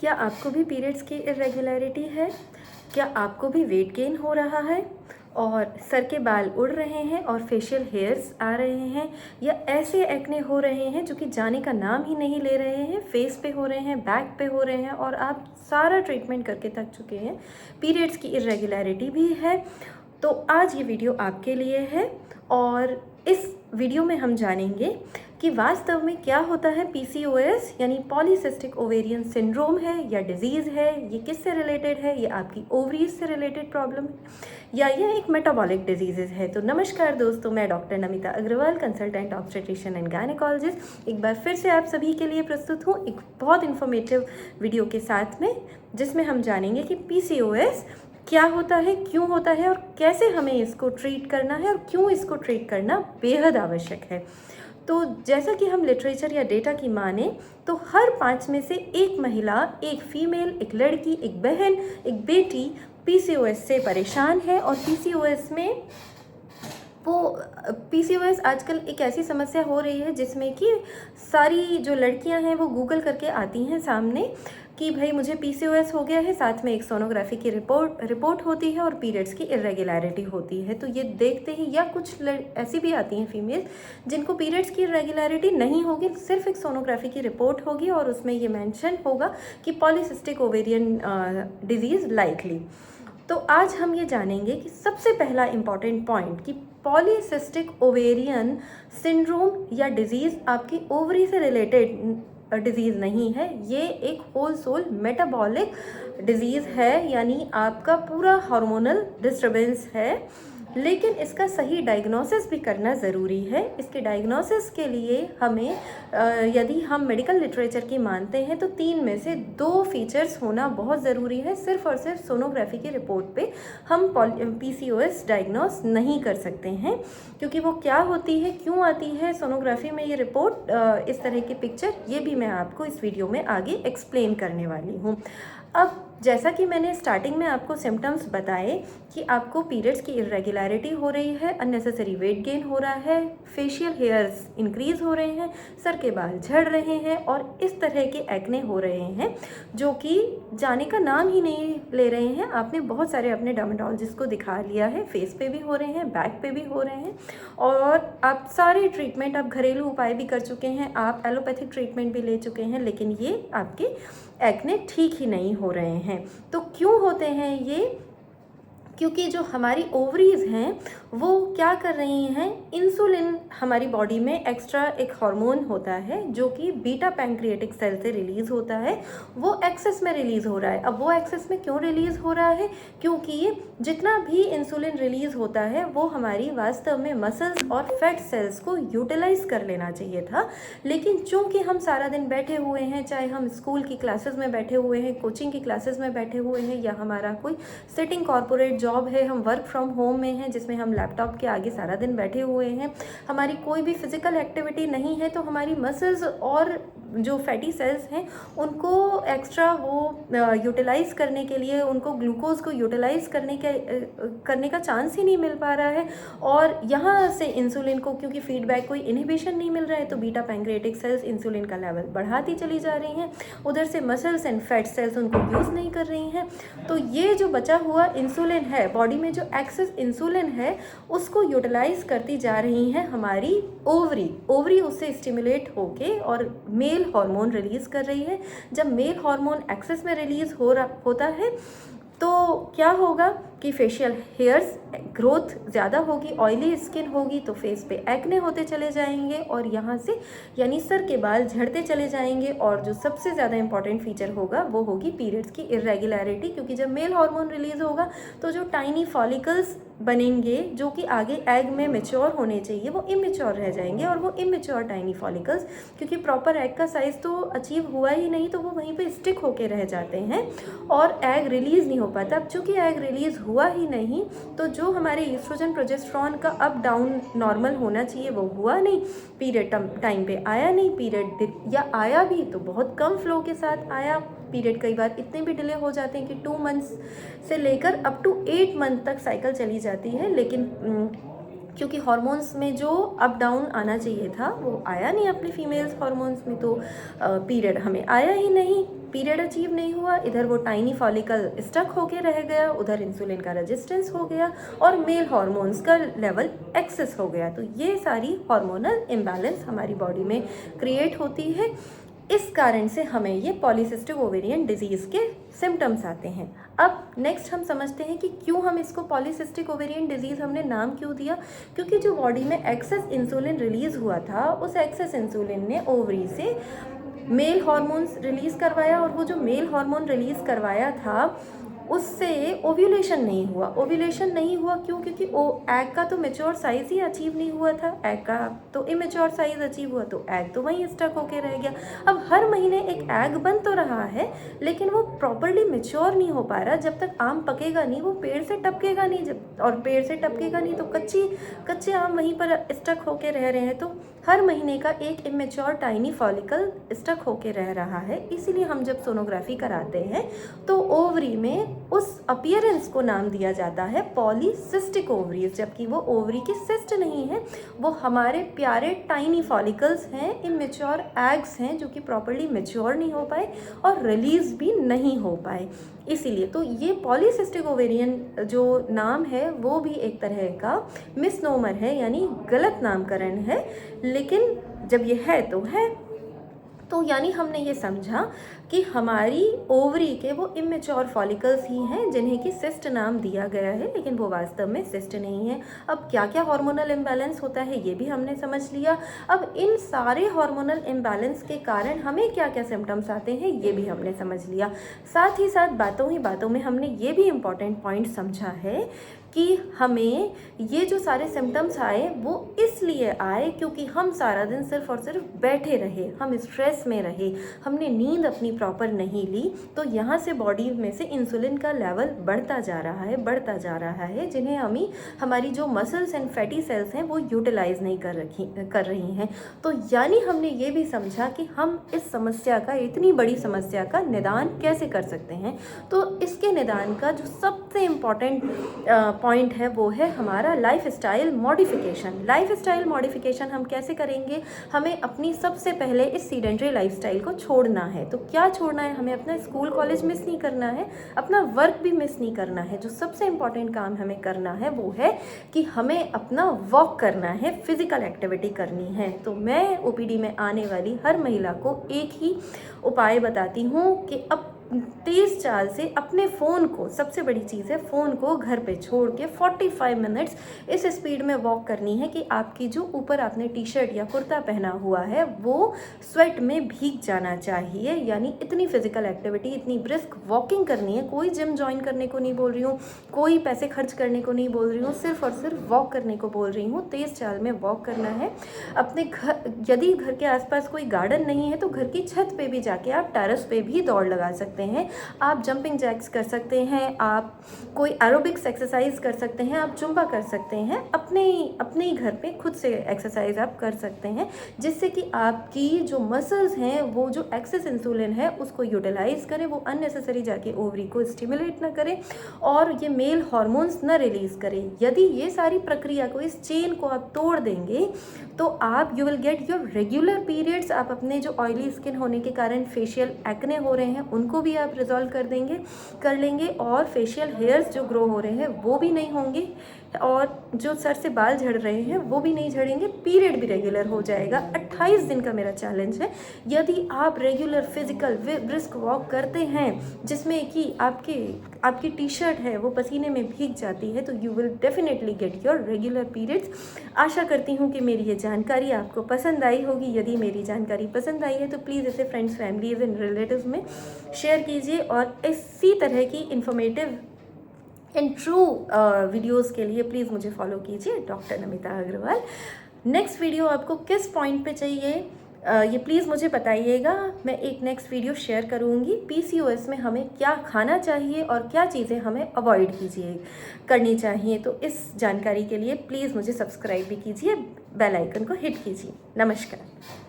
क्या आपको भी पीरियड्स की इरेगुलरिटी है? क्या आपको भी वेट गेन हो रहा है और सर के बाल उड़ रहे हैं और फेशियल हेयर्स आ रहे हैं, या ऐसे एक्ने हो रहे हैं जो कि जाने का नाम ही नहीं ले रहे हैं, फेस पे हो रहे हैं, बैक पे हो रहे हैं और आप सारा ट्रीटमेंट करके थक चुके हैं, पीरियड्स की इरेगुलरिटी भी है, तो आज ये वीडियो आपके लिए है। और इस वीडियो में हम जानेंगे कि वास्तव में क्या होता है पीसीओएस यानी पॉलीसिस्टिक ओवेरियन सिंड्रोम है या डिजीज़ है, ये किससे रिलेटेड है, ये आपकी ओवरीज से रिलेटेड प्रॉब्लम है या ये एक मेटाबॉलिक डिजीज़ है। तो नमस्कार दोस्तों, मैं doctor Namita Agrawal, consultant obstetrician and gynaecologist, एक बार फिर से आप सभी के लिए प्रस्तुत हूँ एक बहुत इन्फॉर्मेटिव वीडियो के साथ में, जिसमें हम जानेंगे कि पीसीओएस क्या होता है, क्यों होता है और कैसे हमें इसको ट्रीट करना है और क्यों इसको ट्रीट करना बेहद आवश्यक है। तो जैसा कि हम लिटरेचर या डेटा की माने तो हर 5 में से एक महिला, एक फीमेल, एक लड़की, एक बहन, एक बेटी पीसीओएस से परेशान है। और पीसीओएस आजकल एक ऐसी समस्या हो रही है जिसमें कि सारी जो लड़कियां हैं वो गूगल करके आती हैं सामने कि भाई मुझे पीसीओएस हो गया है, साथ में एक सोनोग्राफी की रिपोर्ट होती है और पीरियड्स की इरेगुलरिटी होती है। तो ये देखते ही, या कुछ ऐसी भी आती हैं फीमेल जिनको पीरियड्स की इरेगुलरिटी नहीं होगी, सिर्फ एक सोनोग्राफी की रिपोर्ट होगी और उसमें ये मेंशन होगा कि पॉलीसिस्टिक ओवेरियन डिजीज़ लाइकली। तो आज हम ये जानेंगे कि सबसे पहला इम्पॉर्टेंट पॉइंट कि पॉलीसिस्टिक ओवेरियन सिंड्रोम या डिजीज़ आपकी ओवरी से रिलेटेड डिजीज़ नहीं है, ये एक होल सोल मेटाबॉलिक डिजीज़ है, यानी आपका पूरा हार्मोनल डिस्टर्बेंस है। लेकिन इसका सही डायग्नोसिस भी करना ज़रूरी है। इसके डायग्नोसिस के लिए हमें यदि हम मेडिकल लिटरेचर की मानते हैं तो 3 में से 2 फीचर्स होना बहुत ज़रूरी है। सिर्फ और सिर्फ सोनोग्राफी की रिपोर्ट पे हम पीसीओएस डायग्नोस नहीं कर सकते हैं, क्योंकि वो क्या होती है, क्यों आती है सोनोग्राफी में ये रिपोर्ट, इस तरह की पिक्चर, ये भी मैं आपको इस वीडियो में आगे एक्सप्लेन करने वाली हूँ। अब जैसा कि मैंने स्टार्टिंग में आपको सिम्टम्स बताए कि आपको पीरियड्स की इरेगुलरिटी हो रही है, अननेसेसरी वेट गेन हो रहा है, फेशियल हेयर्स इंक्रीज हो रहे हैं, सर के बाल झड़ रहे हैं और इस तरह के एक्ने हो रहे हैं जो कि जाने का नाम ही नहीं ले रहे हैं। आपने बहुत सारे अपने डर्मेटोलॉजिस्ट को दिखा लिया है, फेस पे भी हो रहे हैं, बैक पे भी हो रहे हैं और आप सारे ट्रीटमेंट, आप घरेलू उपाय भी कर चुके हैं, आप एलोपैथिक ट्रीटमेंट भी ले चुके हैं, लेकिन ये आपके एक्ने ठीक ही नहीं हो रहे हैं। तो क्यों होते हैं ये? क्योंकि जो हमारी ओवरीज हैं वो क्या कर रही हैं, इंसुलिन हमारी बॉडी में एक्स्ट्रा एक हार्मोन होता है जो कि बीटा पैंक्रियाटिक सेल से रिलीज़ होता है, वो एक्सेस में रिलीज़ हो रहा है। अब वो एक्सेस में क्यों रिलीज़ हो रहा है? क्योंकि जितना भी इंसुलिन रिलीज़ होता है वो हमारी वास्तव में मसल्स और फैट सेल्स को यूटिलाइज कर लेना चाहिए था, लेकिन चूंकि हम सारा दिन बैठे हुए हैं, चाहे हम स्कूल की क्लासेस में बैठे हुए हैं, कोचिंग की क्लासेस में बैठे हुए हैं, या हमारा कोई सिटिंग कॉर्पोरेट जॉब है, हम वर्क फ्रॉम होम में हैं जिसमें हम लैपटॉप के आगे सारा दिन बैठे हुए हैं, हमारी कोई भी फिजिकल एक्टिविटी नहीं है, तो हमारी मसल्स और जो फैटी सेल्स हैं उनको एक्स्ट्रा वो यूटिलाइज करने के लिए, उनको ग्लूकोज को यूटिलाइज करने का चांस ही नहीं मिल पा रहा है। और यहाँ से इंसुलिन को क्योंकि फीडबैक, कोई इनहिबिशन नहीं मिल रहा है, तो बीटा पैंक्रियाटिक सेल्स इंसुलिन का लेवल बढ़ाती चली जा रही हैं, उधर से मसल्स एंड फैट सेल्स उनको यूज़ नहीं कर रही हैं। तो ये जो बचा हुआ इंसुलिन है बॉडी में, जो एक्सेस इंसुलिन है उसको यूटिलाइज करती जा रही हैं हमारी ओवरी उससे स्टिमुलेट होके और मेल हार्मोन रिलीज कर रही है। जब मेल हार्मोन एक्सेस में रिलीज होता है तो क्या होगा कि फेशियल हेयर्स ग्रोथ ज़्यादा होगी, ऑयली स्किन होगी, तो फेस पे एक्ने होते चले जाएंगे और यहाँ से यानी सर के बाल झड़ते चले जाएंगे। और जो सबसे ज़्यादा इंपॉर्टेंट फीचर होगा वो होगी पीरियड्स की इरेगुलरिटी, क्योंकि जब मेल हार्मोन रिलीज होगा तो जो टाइनी फॉलिकल्स बनेंगे जो कि आगे एग में मैच्योर होने चाहिए वो इमेच्योर रह जाएंगे, और वो इमेच्योर टाइनी फॉलिकल्स क्योंकि प्रॉपर एग का साइज़ तो अचीव हुआ ही नहीं, तो वो वहीं पे स्टिक होके रह जाते हैं और एग रिलीज़ नहीं हो पाता। अब चूँकि एग रिलीज़ हुआ ही नहीं, तो जो हमारे ईस्ट्रोजन प्रोजेस्टेरोन का अप डाउन नॉर्मल होना चाहिए वो हुआ नहीं, पीरियड टाइम पे आया नहीं, पीरियड या आया भी तो बहुत कम फ्लो के साथ आया। पीरियड कई बार इतने भी डिले हो जाते हैं कि 2 मंथ्स से लेकर अप टू 8 मंथ तक साइकिल चली जाती है, लेकिन क्योंकि हार्मोन्स में जो अप डाउन आना चाहिए था वो आया नहीं अपने फीमेल्स हार्मोन्स में, तो पीरियड हमें आया ही नहीं, पीरियड अचीव नहीं हुआ। इधर वो टाइनी फॉलिकल स्टक होके रह गया, उधर इंसुलिन का रेजिस्टेंस हो गया और मेल हार्मोन्स का लेवल एक्सेस हो गया। तो ये सारी हार्मोनल इम्बैलेंस हमारी बॉडी में क्रिएट होती है। इस कारण से हमें ये पॉलीसिस्टिक ओवेरियन डिजीज़ के सिम्टम्स आते हैं। अब नेक्स्ट हम समझते हैं कि क्यों हम इसको पॉलीसिस्टिक ओवेरियन डिजीज़ हमने नाम क्यों दिया। क्योंकि जो बॉडी में एक्सेस इंसुलिन रिलीज़ हुआ था, उस एक्सेस इंसुलिन ने ओवरी से मेल हार्मोन्स रिलीज़ करवाया, और वो जो मेल हार्मोन रिलीज़ करवाया था उससे ओव्यूलेशन नहीं हुआ। ओव्यूलेशन नहीं हुआ क्यों? क्योंकि एग का तो मेच्योर साइज़ ही अचीव नहीं हुआ था, एग का तो इमेच्योर साइज़ अचीव हुआ, तो एग तो वहीं स्टक होके रह गया। अब हर महीने एक एग बन तो रहा है, लेकिन वो प्रॉपरली मेच्योर नहीं हो पा रहा। जब तक आम पकेगा नहीं वो पेड़ से टपकेगा नहीं, और पेड़ से टपकेगा नहीं तो कच्चे आम वहीं पर स्टक होके रह रहे हैं। तो हर महीने का एक इमेच्योर टाइनी फॉलिकल स्टक होके रह रहा है। इसीलिए हम जब सोनोग्राफी कराते हैं तो ओवरी में उस अपीयरेंस को नाम दिया जाता है पॉलीसिस्टिक ओवरीज, जबकि वो ओवरी की सिस्ट नहीं है, वो हमारे प्यारे टाइनी फॉलिकल्स हैं, इमेच्योर एग्स हैं जो कि प्रॉपर्ली मेच्योर नहीं हो पाए और रिलीज भी नहीं हो पाए। इसीलिए तो ये पॉलीसिस्टिक ओवेरियन जो नाम है वो भी एक तरह का मिसनोमर है, यानी गलत नामकरण है। लेकिन जब ये है तो यानी हमने ये समझा कि हमारी ओवरी के वो इमेच्योर फॉलिकल्स ही हैं जिन्हें कि सिस्ट नाम दिया गया है, लेकिन वो वास्तव में सिस्ट नहीं है। अब क्या क्या हार्मोनल इम्बैलेंस होता है ये भी हमने समझ लिया। अब इन सारे हार्मोनल इम्बैलेंस के कारण हमें क्या क्या सिम्टम्स आते हैं ये भी हमने समझ लिया। साथ ही साथ बातों में हमने ये भी इम्पॉर्टेंट पॉइंट समझा है कि हमें ये जो सारे सिम्टम्स आए वो इसलिए आए क्योंकि हम सारा दिन सिर्फ और सिर्फ बैठे रहे, हम स्ट्रेस में रहे, हमने नींद अपनी प्रॉपर नहीं ली। तो यहाँ से बॉडी में से इंसुलिन का लेवल बढ़ता जा रहा है, जिन्हें हमारी जो मसल्स एंड फैटी सेल्स हैं वो यूटिलाइज नहीं कर रही हैं। तो यानी हमने ये भी समझा कि हम इस समस्या का, इतनी बड़ी समस्या का निदान कैसे कर सकते हैं। तो इसके निदान का जो सबसे इम्पॉर्टेंट पॉइंट है वो है हमारा लाइफस्टाइल मॉडिफिकेशन। लाइफस्टाइल मॉडिफिकेशन हम कैसे करेंगे? हमें अपनी सबसे पहले इस सीडेंटरी लाइफस्टाइल को छोड़ना है। तो क्या छोड़ना है? हमें अपना स्कूल कॉलेज मिस नहीं करना है, अपना वर्क भी मिस नहीं करना है। जो सबसे इम्पॉर्टेंट काम हमें करना है वो है कि हमें अपना वॉक करना है, फिजिकल एक्टिविटी करनी है। तो मैं ओपीडी में आने वाली हर महिला को एक ही उपाय बताती हूँ कि अब तेज़ चाल से अपने फ़ोन को, सबसे बड़ी चीज़ है फ़ोन को घर पे छोड़ के 45 मिनट्स इस स्पीड में वॉक करनी है कि आपकी जो ऊपर आपने टी शर्ट या कुर्ता पहना हुआ है वो स्वेट में भीग जाना चाहिए। यानी इतनी फिजिकल एक्टिविटी, इतनी ब्रिस्क वॉकिंग करनी है। कोई जिम ज्वाइन करने को नहीं बोल रही हूँ, कोई पैसे खर्च करने को नहीं बोल रही हूँ, सिर्फ और सिर्फ वॉक करने को बोल रही हूँ। तेज़ चाल में वॉक करना है। अपने घर, यदि घर के आसपास कोई गार्डन नहीं है तो घर की छत पे भी जाके आप टेरेस पे भी दौड़ लगा सकते हैं, आप जंपिंग जैक्स कर सकते हैं, आप कोई एरोबिक्स एक्सरसाइज कर सकते हैं, आप जुम्बा कर सकते हैं। अपने ही घर पे खुद से एक्सरसाइज आप कर सकते हैं, जिससे कि आपकी जो मसल्स हैं वो जो एक्सेस इंसुलिन है उसको यूटिलाइज करें, वो अननेसेसरी जाके ओवरी को स्टिमुलेट ना करें और ये मेल हार्मोन्स ना रिलीज करें। यदि ये सारी प्रक्रिया को, इस चेन को आप तोड़ देंगे तो आप you will get your regular periods. आप अपने जो ऑयली स्किन होने के कारण फेशियल एक्ने हो रहे हैं उनको भी आप रिजॉल्व कर लेंगे, और फेशियल हेयर्स जो ग्रो हो रहे हैं वो भी नहीं होंगे, और जो सर से बाल झड़ रहे हैं वो भी नहीं झड़ेंगे। पीरियड भी रेगुलर हो जाएगा। 28 दिन का मेरा चैलेंज है। यदि आप रेगुलर फिजिकल ब्रिस्क वॉक करते हैं जिसमें कि आपकी टी शर्ट है वो पसीने में भीग जाती है, तो you will definitely get your regular periods. आशा करती हूँ कि मेरी ये जानकारी आपको पसंद आई होगी। यदि मेरी जानकारी पसंद आई है तो प्लीज़ इसे फ्रेंड्स, फैमिलीज एंड रिलेटिव्स में शेयर कीजिए, और इसी तरह की इंफॉर्मेटिव एंड ट्रू वीडियोज़ के लिए प्लीज़ मुझे फॉलो कीजिए, doctor Namita Agrawal. Next video आपको किस पॉइंट पे चाहिए ये प्लीज़ मुझे बताइएगा। मैं एक नेक्स्ट वीडियो शेयर करूँगी। पीसीओएस में हमें क्या खाना चाहिए और क्या चीज़ें हमें अवॉइड करनी चाहिए। तो इस जानकारी के लिए प्लीज़ मुझे सब्सक्राइब भी कीजिए, बेल आइकन को हिट कीजिए। नमस्कार।